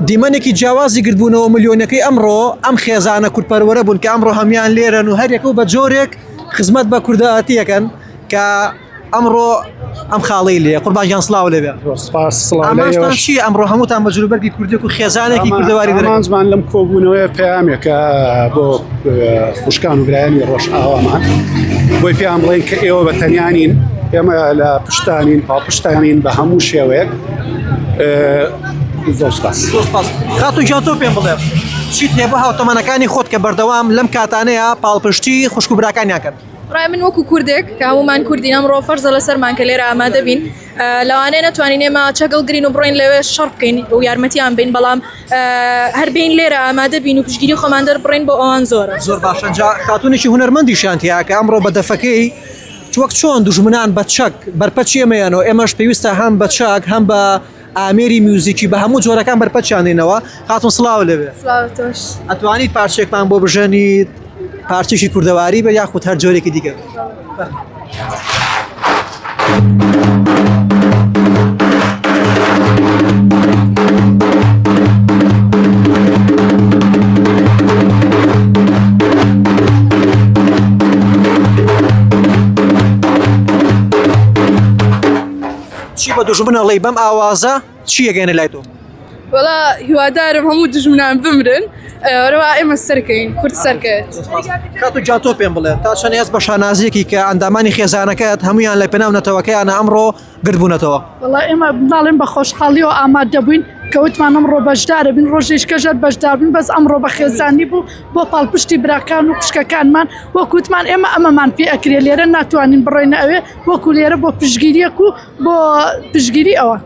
دیمەنێکی جیاوازی گرتبوونەوە ملیۆنەکەی ئەمڕۆ ئەم خێزانە کورتپەروەرە بوون کە ئەمڕۆ هەمیان لێرەن و هەرێک و بە جۆرێک خزمەت بە کوردەهاتیەکەن کە ئەمڕۆ ئەم خاڵی لێ قوربانجان سڵاو لێبێ. ئامانجتان چی ئەمڕۆ هەمووتان بە جلوبەرگی کوردێک و خێزانێکی کوردەواری دەرێن؟ ئامانجمان لەم کۆبوونەوەی پەیامێکە بۆ خوشکان و برایانی ڕۆژئاوامان بۆی پێیان بڵێن کە ئێوە بە تەنیانین، ئێمە لە پشتانین پاڵپشتانین بە هەموو شێوەیەک. زۆر سپاس. خاتون گیان تۆ پێم بڵێ چیت هەیە بۆ هاوتەمەنەکانی خۆت کە بەردەوام لەم کاتانەیە پاڵپشتی خوشک و براکانیان کرد؟ ڕای من وەکو کوردێک کە هەمومان کوردین ئەمڕۆ فەرزە لەسەرمان کە لێرە ئامادە بین لەوانەیە نەتوانین ئێمە چەگەڵ گرین و بڕۆین لەوێ شەڕ بکەین و یارمەتیان بین، بەڵام هەر بین لێرە ئامادە بین و پشتگیری خۆمان دەربڕین بۆ ئەوان زۆرە. زۆر باشە. خاتونێکی هونەرمەندیشان هەیە کە ئەمڕۆ بە دەفەکەی وەک چۆن دوژمنان بە چەک بەرپەچ ئێمەیانەوە ئێمەش پێویستە هەم بە چاک هەم بە ئامێری میوزیکی بە هەموو جۆرەکان بەرپەچیانێنەوە. خاتون سڵاو لەبێ. سڵاوتۆش. ئەتوانیت پارچێکمان بۆ بژەنیت پارچێکی کوردەواری بە یاخود هەر جۆرێکی دیکە؟ چی بە دوژمنە لەی بەم ئاوازە چی یەگەێنە لای تۆ؟ وەڵا هیوادارم هەموو دژمنان بمرن ڕوا ئێمە سەرکەین کورد سەرکەوێت. خاتون گیان تۆ پێم بڵێ تا چەند هێز بە شانازیەکی کە ئەندامانی خێزانەکەت هەمویان لە پێناو نەتەوەکەیانە ئەمڕۆ گرتبوونەتەوە؟ وەڵا ئێمە بناڵێن بە خۆشحاڵی و ئامادە بووین کەوتمان ئەمڕۆ بەشدارە بین، ڕۆژێش کەژەر بەشدار بین، بەس ئەمڕۆ بە خێزانی بوو بۆ پاڵپشتی براکان و خوشکەکانمان وەکوتمان ئێمە ئەمەمان پێ ئەکرێ لێرە ناتوانین بڕۆینە ئەوێ وەکو لێرە بۆ پشگیریەک و بۆ پشگیری ئەوە.